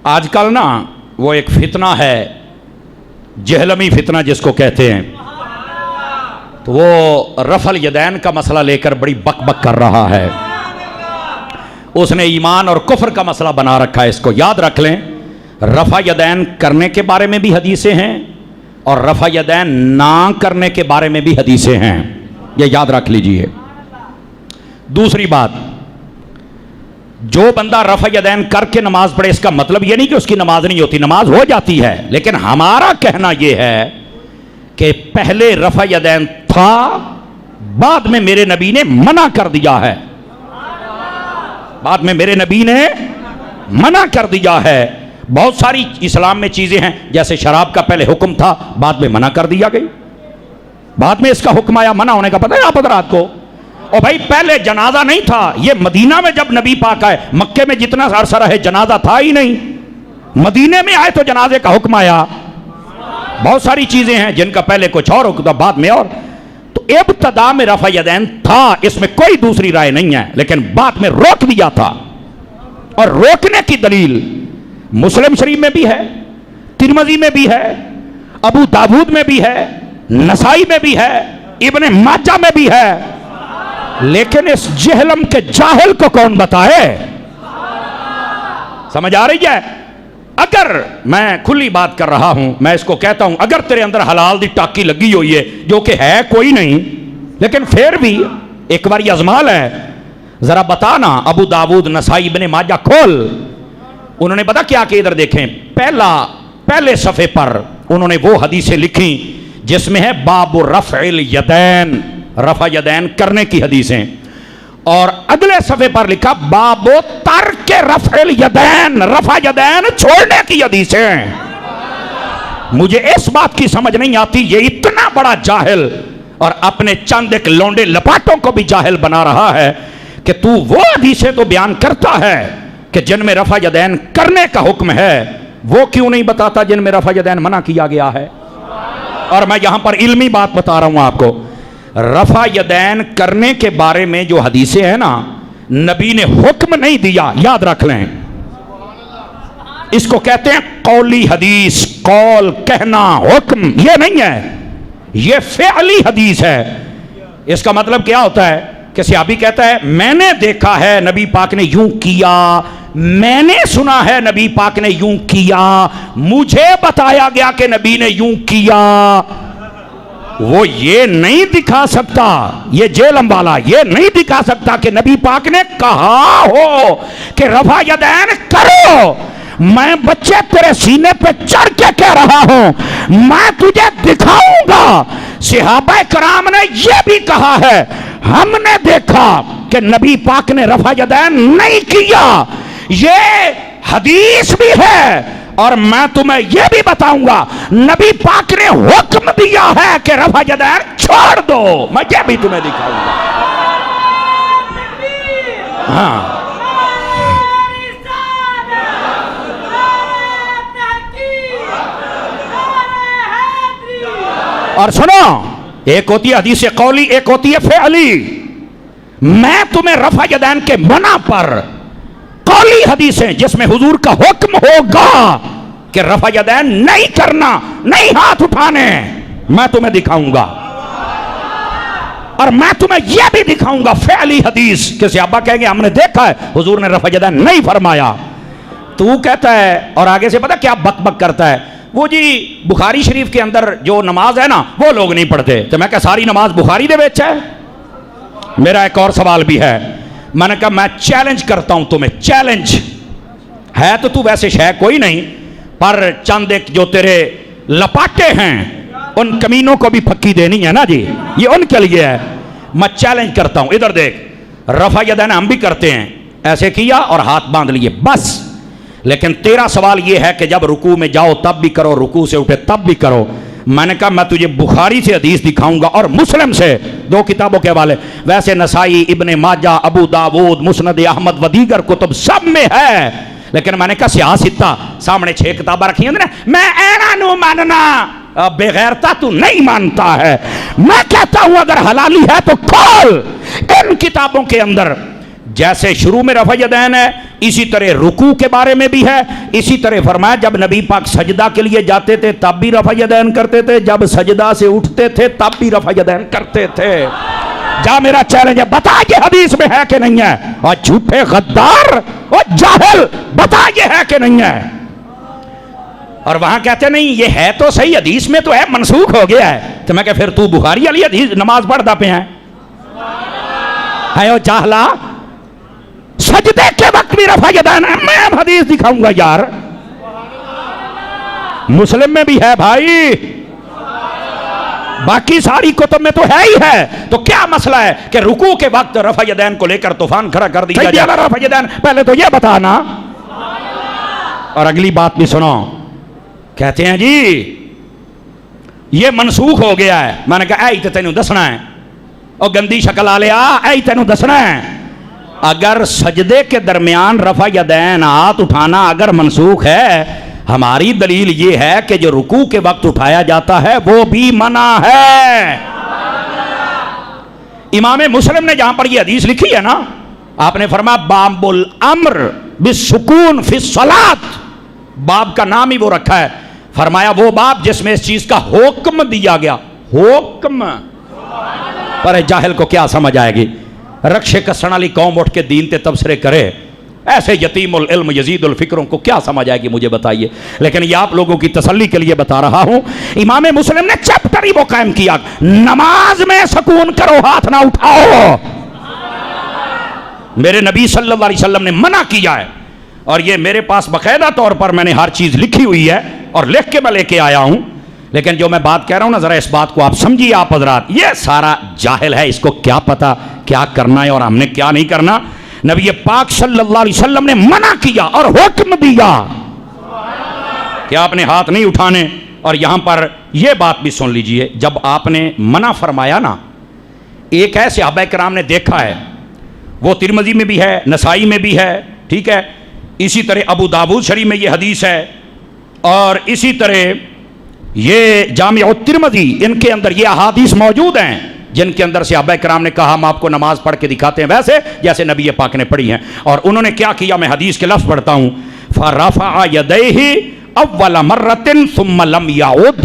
आजकल ना वो एक फितना है, जहलमी फितना जिसको कहते हैं, तो वो रफल यदैन का मसला लेकर बड़ी बकबक कर रहा है। उसने ईमान और कुफ्र का मसला बना रखा है। इसको याद रख लें, रफा यदैन करने के बारे में भी हदीसें हैं और रफा यदैन ना करने के बारे में भी हदीसें हैं, ये याद रख लीजिए। दूसरी बात, जो बंदा रफा यदैन करके नमाज पढ़े, इसका मतलब ये नहीं कि उसकी नमाज नहीं होती, नमाज हो जाती है, लेकिन हमारा कहना यह है कि पहले रफा यदैन था, बाद में मेरे नबी ने मना कर दिया है। बाद में मेरे नबी ने मना कर दिया है। बहुत सारी इस्लाम में चीजें हैं, जैसे शराब का पहले हुक्म था, बाद में मना कर दिया गई, बाद में इसका हुक्म आया मना होने का। पता है आप हज़रात को? और भाई पहले जनाजा नहीं था, ये मदीना में जब नबी पाक आए, मक्के में जितना अरसा रहे जनाजा था ही नहीं, मदीने में आए तो जनाजे का हुक्म आया। बहुत सारी चीजें हैं जिनका पहले कुछ और हुक्म था, बाद में और। तो इब्तदा में रफा यदैन था, इसमें कोई दूसरी राय नहीं है, लेकिन बाद में रोक दिया था। और रोकने की दलील मुस्लिम शरीफ में भी है, तिरमिज़ी में भी है, अबू दाऊद में भी है, नसाई में भी है, इब्ने माजा में भी है। लेकिन इस जहलम के जाहिल को कौन बताए? समझ आ रही है? अगर मैं खुली बात कर रहा हूं, मैं इसको कहता हूं, अगर तेरे अंदर हलाल दी टाकी लगी हुई है, जो कि है कोई नहीं, लेकिन फिर भी एक बार अजमाल है, जरा बताना। अबू दाऊद, नसाई, इब्ने माजा खोल। उन्होंने पता क्या कि इधर देखें, पहले सफ़े पर उन्होंने वो हदीसें लिखी जिसमें है बाबु रफ़इल यदैन, रफ़ा यदैन करने की हदीसें, और अगले सफ़े पर लिखा बाबु तर्क रफ़इल यदैन, रफ़ा यदैन छोड़ने की हदीसें। मुझे इस बात की समझ नहीं आती, ये इतना बड़ा जाहिल और अपने चंद एक लौंडे लपाटों को भी जाहिल बना रहा है कि तू वो हदीसें तो बयान करता है कि जिनमें रफ़ा यदैन करने का हुक्म है, वो क्यों नहीं बताता जिनमें रफ़ा यदैन मना किया गया है? और मैं यहां पर इल्मी बात बता रहा हूं आपको, रफ़ा यदैन करने के बारे में जो हदीसें हैं ना, नबी ने हुक्म नहीं दिया, याद रख लें। इसको कहते हैं कौली हदीस, कौल कहना, हुक्म ये नहीं है, ये फ़िअली हदीस है। इसका मतलब क्या होता है कि सहाबी कहता है मैंने देखा है नबी पाक ने यूं किया, मैंने सुना है नबी पाक ने यूं किया, मुझे बताया गया कि नबी ने यूं किया। वो ये नहीं दिखा सकता, ये जेलम वाला ये नहीं दिखा सकता कि नबी पाक ने कहा हो कि रफ़ा यदैन करो। मैं बच्चे तेरे सीने पे चढ़ के कह रहा हूं, मैं तुझे दिखाऊंगा। सहाबा कराम ने यह भी कहा है, हमने देखा कि नबी पाक ने रफ़ा यदैन नहीं किया, ये हदीस भी है। और मैं तुम्हें यह भी बताऊंगा, नबी पाक ने हुक्म दिया है कि रफ़ा यदैन छोड़ दो, मैं यह भी तुम्हें दिखाऊंगा। हाँ, और सुनो, एक होती है हदीस कौली, एक होती है फ़िअली। मैं तुम्हें रफ़ा यदैन के मना पर कौली हदीसें जिसमें हुजूर का हुक्म होगा कि रफ़ा यदैन नहीं करना, नहीं हाथ उठाने, मैं तुम्हें दिखाऊंगा। और मैं तुम्हें यह भी दिखाऊंगा फ़िअली हदीस कि सहाबा कहेंगे हमने देखा है हुजूर ने रफ़ा यदैन नहीं फरमाया। तू कहता है, और आगे से पता क्या बक बक करता है, वो जी बुखारी शरीफ के अंदर जो नमाज है ना, वो लोग नहीं पढ़ते। तो मैं क्या सारी नमाज बुखारी दे बेच है? मेरा एक और सवाल भी है, मैंने कहा मैं चैलेंज करता हूं तुम्हें, चैलेंज है तो तू वैसे शय कोई नहीं, पर चंद एक जो तेरे लपाटे हैं उन कमीनों को भी फक्की देनी है ना जी, ये उनके लिए है। मैं चैलेंज करता हूं, इधर देख, रफ़ा यदैन हम भी करते हैं, ऐसे किया और हाथ बांध लिए बस। लेकिन तेरा सवाल यह है कि जब रुकू में जाओ तब भी करो, रुकू से उठे तब भी करो। मैंने कहा मैं तुझे बुखारी से हदीस दिखाऊंगा और मुस्लिम से, दो किताबों के हवाले। वैसे नसाई, इब्ने माजा, अबू दाऊद, मुस्नद अहमद व दीगर कुतुब सब में है, लेकिन मैंने कहा सियासता सामने 6 किताबें रखी हैं ना, मैं ऐना नु मानना बेगैरता तू नहीं मानता है। मैं कहता हूं अगर हलाली है तो खोल इन किताबों के अंदर, जैसे शुरू में रफ़ा यदैन है इसी तरह रुकू के बारे में भी है। इसी तरह फरमाया जब नबी पाक सजदा के लिए जाते थे तब भी रफ़ा यदैन करते थे, जब सजदा से उठते थे तब भी रफ़ा यदैन करते थे। जा मेरा चैलेंज है, बता ये हदीस में है कि नहीं है? और झूठे गद्दार और जाहिल, बता ये है कि नहीं है? और वहां कहते नहीं ये है तो सही, हदीस में तो है, मनसूख हो गया है। तो मैं कह फिर तू बुखारी वाली हदीस नमाज पढ़ता पे है ओ जाहला, सजदे के वक्त भी रफ़ा यदैन है। मैं हदीस दिखाऊंगा यार, मुस्लिम में भी है भाई, बाकी सारी कुतुब में तो है ही है। तो क्या मसला है कि रुकू के वक्त रफ़ा यदैन को लेकर तूफान खड़ा कर दिया जाए? रफ़ा यदैन पहले तो यह बताना। और अगली बात भी सुनो, कहते हैं जी ये मनसूख हो गया है। मैंने कहा ऐ तो तेनू दसना है, और गंदी शक्ल आ लिया, ऐ तेनू दसना है। अगर सजदे के दरमियान रफ़ा यदैन हाथ उठाना अगर मनसूख है, हमारी दलील ये है कि जो रुकू के वक्त उठाया जाता है वो भी मना है। इमाम मुस्लिम ने जहां पर ये हदीस लिखी है ना, आपने फरमाया बाबुल अम्र बिस्सुकून फिस सलात, बाब का नाम ही वो रखा है। फरमाया वो बाब जिसमें इस चीज का हुक्म दिया गया। हुक्म पर जाहिल को क्या समझ आएगी? रक्षे कसण वाली कौम उठ के दीन ते तबसरे करे, ऐसे यतीमुल इल्म यजीदुल फिक्रों को क्या समझ आएगी मुझे बताइए। लेकिन ये आप लोगों की तसल्ली के लिए बता रहा हूं, इमाम मुस्लिम ने चैप्टर ही वो कायम किया, नमाज में सुकून करो, हाथ ना उठाओ। मेरे नबी सल्लल्लाहु अलैहि वसल्लम ने मना किया है, और ये मेरे पास बाकायदा तौर पर मैंने हर चीज लिखी हुई है और लिख के मैं लेके आया हूं। लेकिन जो मैं बात कह रहा हूं ना, जरा इस बात को आप समझिए आप हजरात, ये सारा जाहिल है, इसको क्या पता क्या करना है और हमने क्या नहीं करना। नबी पाक सल्लल्लाहु अलैहि वसल्लम ने मना किया और हुक्म दिया कि आपने हाथ नहीं उठाने। और यहां पर यह बात भी सुन लीजिए, जब आपने मना फरमाया ना, एक है सहाबा किराम ने देखा है, वो तिरमिज़ी में भी है, नसाई में भी है, ठीक है, इसी तरह अबू दाऊद शरीफ में यह हदीस है, और इसी तरह ये जामिअ तिरमिज़ी, इनके अंदर ये अहादीस मौजूद हैं जिनके अंदर सहाबा किराम ने कहा हम आपको नमाज पढ़ के दिखाते हैं वैसे जैसे नबी पाक ने पढ़ी हैं। और उन्होंने क्या किया, मैं हदीस के लफ्ज़ पढ़ता हूं, फरफ़अ यदैहि अव्वल मर्रतिन सुम्मा लम याउद।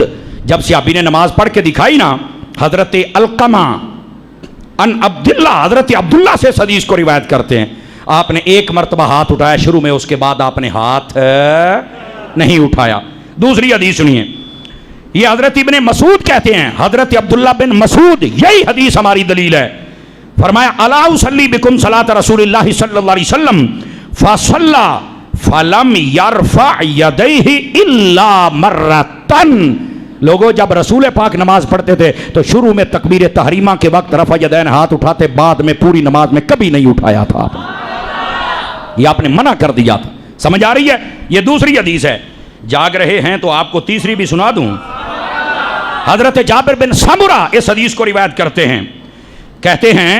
जब सहाबी ने नमाज पढ़ के दिखाई ना, हजरत अलकमा अन अब्दुल्ला, हजरत अब्दुल्ला से इस हदीस को रिवायत करते हैं, आपने एक मरतबा हाथ उठाया शुरू में, उसके बाद आपने हाथ नहीं उठाया। दूसरी हदीस सुनिए, ये हजरत इब्ने मसूद कहते हैं, हजरत अब्दुल्ला बिन मसूद, यही हदीस हमारी दलील है। फरमाया अला उसल्ली बिकुम सलात रसूलिल्लाह सल्लल्लाहु अलैहि वसल्लम फसल्ला फलम यरफा यदैहि इल्ला मर्रतन। लोगों, जब रसूल पाक नमाज पढ़ते थे तो शुरू में तकबीर तहरीमा के वक्त रफा यदैन हाथ उठाते, बाद में पूरी नमाज में कभी नहीं उठाया था। ये आपने मना कर दिया था। समझ आ रही है? ये दूसरी हदीस है। जाग रहे हैं तो आपको तीसरी भी सुना दूं। हजरत जाबिर बिन समुरा इस हदीस को रिवायत करते हैं, कहते हैं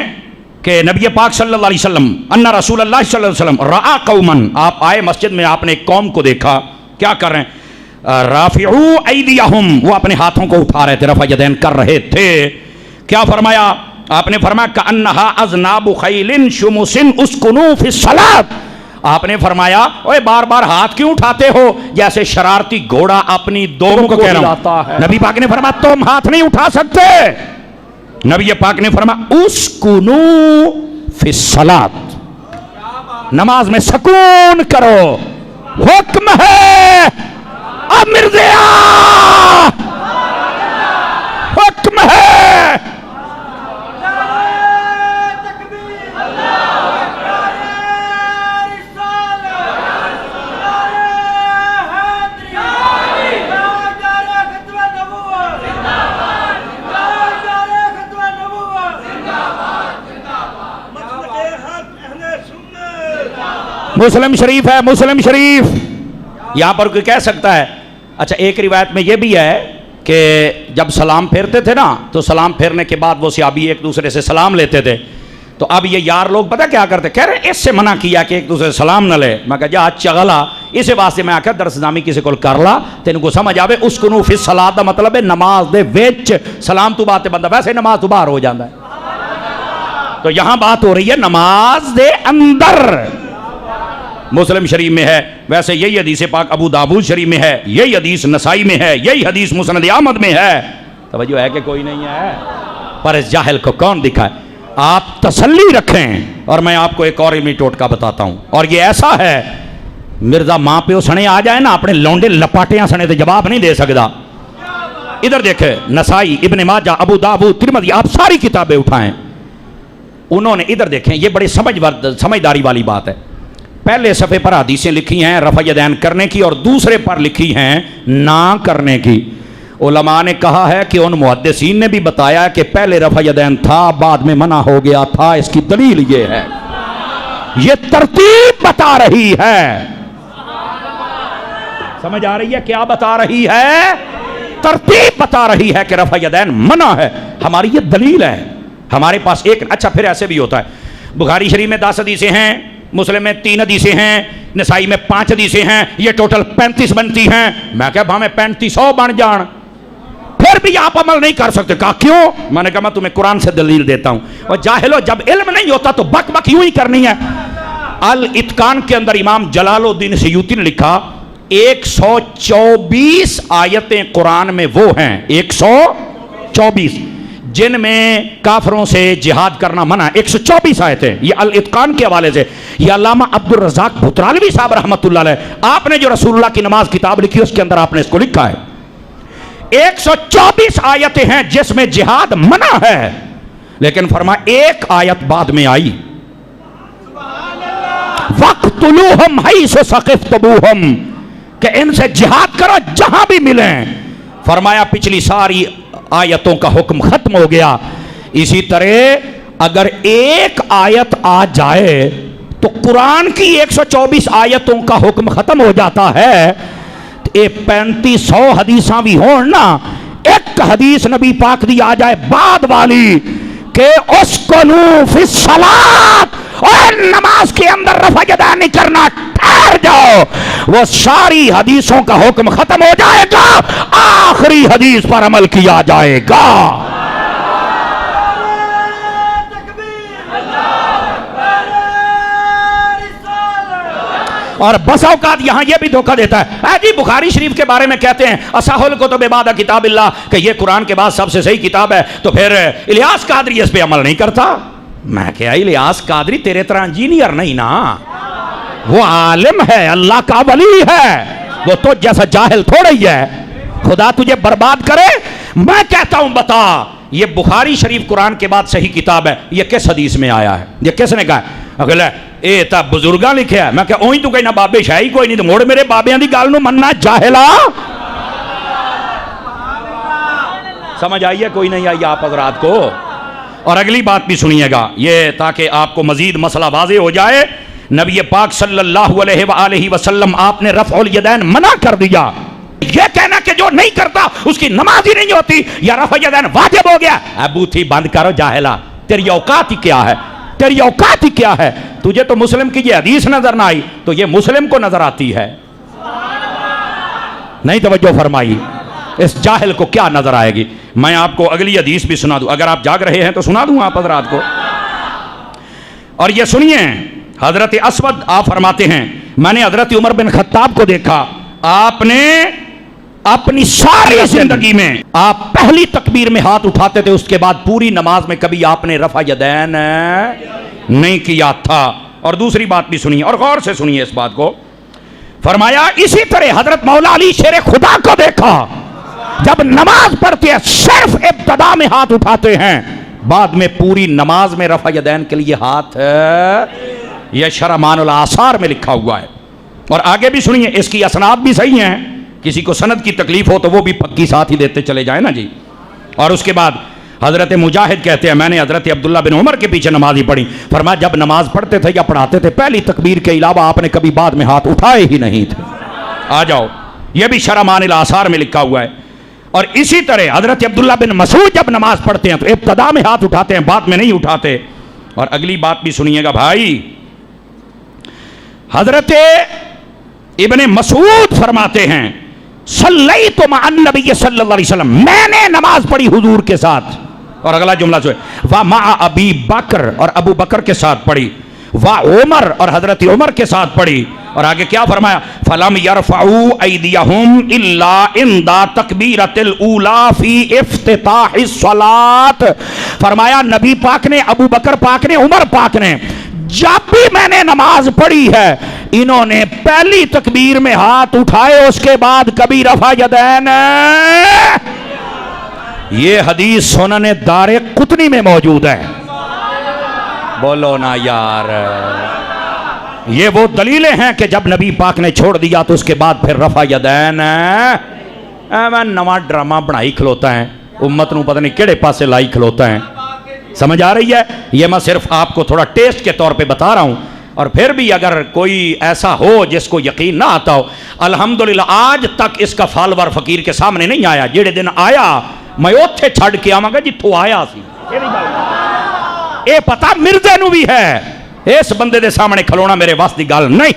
कि नबी पाक सल्लल्लाहु अलैहि वसल्लम अन्ना रसूलुल्लाह सल्लल्लाहु अलैहि वसल्लम रआ कौमन, आप आए मस्जिद में, आपने एक कौम को देखा, क्या कर रहे हैं, राफिऊ ऐदियहुम, वो अपने हाथों को उठा रहे थे, रफा यदैन कर रहे थे। क्या फरमाया आपने? फरमाया कअन्नहा अज़नाबु खैलिन शुमुसिन उस्कुनू फिस सलात। आपने फरमाया ओए बार बार हाथ क्यों उठाते हो, जैसे शरारती घोड़ा अपनी दोम को हिलाता है। नबी पाक ने फरमाया तुम हाथ नहीं उठा सकते। नबी पाक ने फरमाया उस्कुनू फिस सलात, नमाज में सुकून करो, हुक्म है। अब मिर्ज़ा हुक्म है। मुस्लिम शरीफ है, मुस्लिम शरीफ। यहां पर कोई कह सकता है, अच्छा एक रिवायत में यह भी है कि जब सलाम फेरते थे ना, तो सलाम फेरने के बाद वो सहाबी एक दूसरे से सलाम लेते थे। तो अब ये यार लोग पता क्या करते, कह रहे इससे मना किया कि एक दूसरे से सलाम न ले। मैं कहा जा चगला, इस वास्ते मैं आख्या दरसनामी किसी को कर ला, तेन को समझ आवे। उसको फिर सलात का मतलब है नमाज दे विच सलाम तो बात बंदा वैसे नमाज तो बाहर हो जाता है। तो यहां बात हो रही है नमाज दे अंदर। मुस्लिम शरीफ में है, वैसे यही हदीस पाक अबू दाऊद शरीफ में है, यही हदीस नसाई में है, यही हदीस मुस्नद अहमद में है। तवज्जो है कि कोई नहीं है? पर इस जाहिल को कौन दिखाए? आप तसल्ली रखें। और मैं आपको एक और इल्मी टोटका बताता हूं, और ये ऐसा है, मिर्जा मां प्यो सने आ जाए ना, अपने लौंडे लपाटियां सने तो जवाब नहीं दे सकता। इधर देखे, नसाई, इब्ने माजा, अबू दाऊद, तिरमिज़ी, आप सारी किताबें उठाएं, उन्होंने इधर देखें, ये बड़ी समझदारी वाली बात है। पहले सफ़े पर हदीसें लिखी हैं रफ़ा यदैन करने की, और दूसरे पर लिखी हैं ना करने की। उलमा ने कहा है कि उन मुहद्दिसीन ने भी बताया कि पहले रफ़ा यदैन था, बाद में मना हो गया था। इसकी दलील ये है, ये तरतीब बता रही है। समझ आ रही है क्या बता रही है? तरतीब बता रही है कि रफ़ा यदैन मना है। हमारी ये दलील है, हमारे पास एक। अच्छा, फिर ऐसे भी होता है, बुखारी शरीफ में 10 हदीसें हैं, मुस्लिम में 3 हदीसें हैं, नसाई में 5 हदीसें हैं, ये टोटल 35 बनती हैं। मैं क्या भावे 3500 बन जान, फिर भी आप अमल नहीं कर सकते। कहा क्यों? मैंने कहा मैं तुम्हें कुरान से दलील देता हूं। और जाहिलो, जब इल्म नहीं होता तो बक बक यूं ही करनी है। अल इत्कान के अंदर इमाम जलालुद्दीन सयूती ने लिखा 124 आयतें कुरान में वो हैं, 124, जिनमें काफरों से जिहाद करना मना। 124 आयतें, ये अल इत्कान के हवाले से। ये अल्लामा अब्दुल रज़्ज़ाक भुतरालवी साहब रहमतुल्लाह अलैह, आपने जो रसूलुल्लाह की नमाज किताब लिखी उसके अंदर आपने इसको लिखा है। 124 आयतें हैं जिसमें जिहाद मना है, लेकिन फरमा एक आयत बाद में आई, वक़्तुलूहुम हैसु सक़िफ़्तमूहुम, कि इनसे जिहाद करो जहां भी मिले। फरमाया पिछली सारी आयतों का हुक्म खत्म हो गया। इसी तरह अगर एक आयत आ जाए तो कुरान की 124 आयतों का हुक्म खत्म हो जाता है। ये 3500 हदीसा भी हो ना, एक हदीस नबी पाक दी आ जाए बाद वाली के उसकुनू फिस सलात, और नमाज के अंदर रफ़ा यदैन नहीं करना, ठहर जाओ, वो सारी हदीसों का हुक्म खत्म हो जाएगा, आखिरी हदीस पर अमल किया जाएगा। और बस औकात यहां यह भी धोखा देता है, जी बुखारी शरीफ के बारे में कहते हैं असहुल कुतुब बाद किताबिल्लाह, कि ये कुरान के बाद सबसे सही किताब है, तो फिर इलियास कादरी इस पे अमल नहीं करता। मैं क्या, इलियास कादरी तेरे तरह इंजीनियर नहीं ना, वो आलिम है, अल्लाह का वली है, वो तो जैसा जाहिल थोड़ा ही है। खुदा तुझे बर्बाद करे। मैं कहता हूं बता, ये बुखारी शरीफ कुरान के बाद सही किताब है, ये किस हदीस में आया है? ये किसने कहा? अगला ए ता बुजुर्गा लिखे है। मैं क्या ओही तू कहना बाबे शाही कोई नहीं, तो मोड़ मेरे बाबियां दी गल नूं मन्ना जाहिला। समझ आई है कोई नहीं आई आप हजरात को? और अगली बात भी सुनिएगा, ये ताकि आपको मजीद मसला वाज़ेह हो जाए। नबी पाक सल्लल्लाहु अलैहि वसल्लम आपने रफ़उल यदैन मना कर दिया। यह कहना कि जो नहीं करता उसकी नमाज ही नहीं होती, या रफ़ा यदैन वाजिब हो गया। अबू थी बंद करो जाहिला, तेरी औकात ही क्या है? तेरी औकात ही क्या है? तुझे तो मुस्लिम की ये हदीस नजर ना आई, तो ये मुस्लिम को नजर आती है। नहीं तवज्जो फरमाई, इस जाहिल को क्या नजर आएगी? मैं आपको अगली हदीस भी सुना दूं, अगर आप जाग रहे हैं तो सुना दूं आप हजरात को। और ये सुनिए, हजरत असवद आप फरमाते हैं, मैंने हजरत उमर बिन खत्ताब को देखा, आपने अपनी सारी जिंदगी में आप पहली तकबीर में हाथ उठाते थे, उसके बाद पूरी नमाज में कभी आपने रफ़ा यदैन नहीं किया था। और दूसरी बात भी सुनिए, और गौर से सुनिए इस बात को। फरमाया इसी तरह हजरत मौला अली शेर खुदा को देखा, जब नमाज पढ़ते हैं सिर्फ इब्तिदा में हाथ उठाते हैं, बाद में पूरी नमाज में रफ़ा यदैन के लिए हाथ यह शरमानुल आसार में लिखा हुआ है। और आगे भी सुनिए, इसकी असनाद भी सही हैं, किसी को सनद की तकलीफ हो तो वो भी पक्की साथ ही देते चले जाए ना जी। और उसके बाद हजरत मुजाहिद कहते हैं, मैंने हजरत अब्दुल्ला बिन उमर के पीछे नमाज ही पढ़ी। फरमाया जब नमाज पढ़ते थे या पढ़ाते थे, पहली तकबीर के अलावा आपने कभी बाद में हाथ उठाए ही नहीं थे। आ जाओ, यह भी शरमानुल आसार में लिखा हुआ है। और इसी तरह हजरत अब्दुल्ला बिन मसूद जब नमाज पढ़ते हैं तो इब्तिदा में हाथ उठाते हैं, बाद में नहीं उठाते। और अगली बात भी सुनिएगा भाई, हजरत इब्ने मसूद फरमाते हैं, सल्लैतु मअन नबी सल्लल्लाहु अलैहि वसल्लम, मैंने नमाज पढ़ी हुजूर के साथ। और अगला जुमला जो है, व मअ अबी बकर, और अबू बकर के साथ पढ़ी। वाह उमर, और हजरत उमर के साथ पढ़ी। और आगे क्या फरमाया, फलम यरफऊ ऐदियहुम इल्ला इंदा तकबीरतिल ऊला फी इफ्तिताहिस सलात। फरमाया नबी पाक ने, अबू बकर पाक ने, उमर पाक ने जब भी मैंने नमाज पढ़ी है इन्होंने पहली तकबीर में हाथ उठाए, उसके बाद कभी रफा यदैन। ये हदीस सुनने दारे कुतनी में मौजूद है। बोलो ना यार, ये वो दलीलें हैं कि जब नबी पाक ने छोड़ दिया तो उसके बाद फिर रफा यदैन। मैं नवा ड्रामा बनाई खलोता है, उम्मत नूं पता नहीं केड़े पासे लाई खलोता है। समझ आ रही है? ये मैं सिर्फ आपको थोड़ा टेस्ट के तौर पे बता रहा हूं। और फिर भी अगर कोई ऐसा हो जिसको यकीन ना आता हो, अल्हम्दुलिल्लाह आज तक इसका फालवर फकीर के सामने नहीं आया। जेड़े दिन आया मैं उत्थे छड़ के आवांगा जिथों आया सी। ये पता मिर्जे नूं भी है, इस बंदे दे सामने खलोना मेरे वास दी गल नहीं।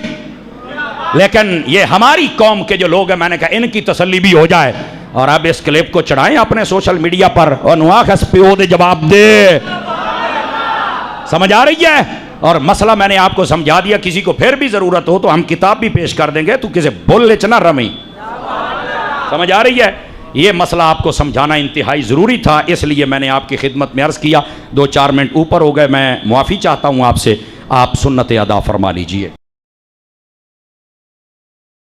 लेकिन ये हमारी कौम के जो लोग हैं, मैंने कहा इनकी तसल्ली भी हो जाए। और अब इस क्लिप को चढ़ाएं अपने सोशल मीडिया पर और नुआखस प्यो दे जवाब दे। समझ आ रही है? और मसला मैंने आपको समझा दिया। किसी को फिर भी जरूरत हो तो हम किताब भी पेश कर देंगे, तू किसी बोलने च ना रमी। समझ आ रही है? ये मसला आपको समझाना इंतहाई ज़रूरी था, इसलिए मैंने आपकी खिदमत में अर्ज़ किया। 2-4 मिनट ऊपर हो गए, मैं मुआफ़ी चाहता हूँ आपसे। आप सुन्नत अदा फरमा लीजिए।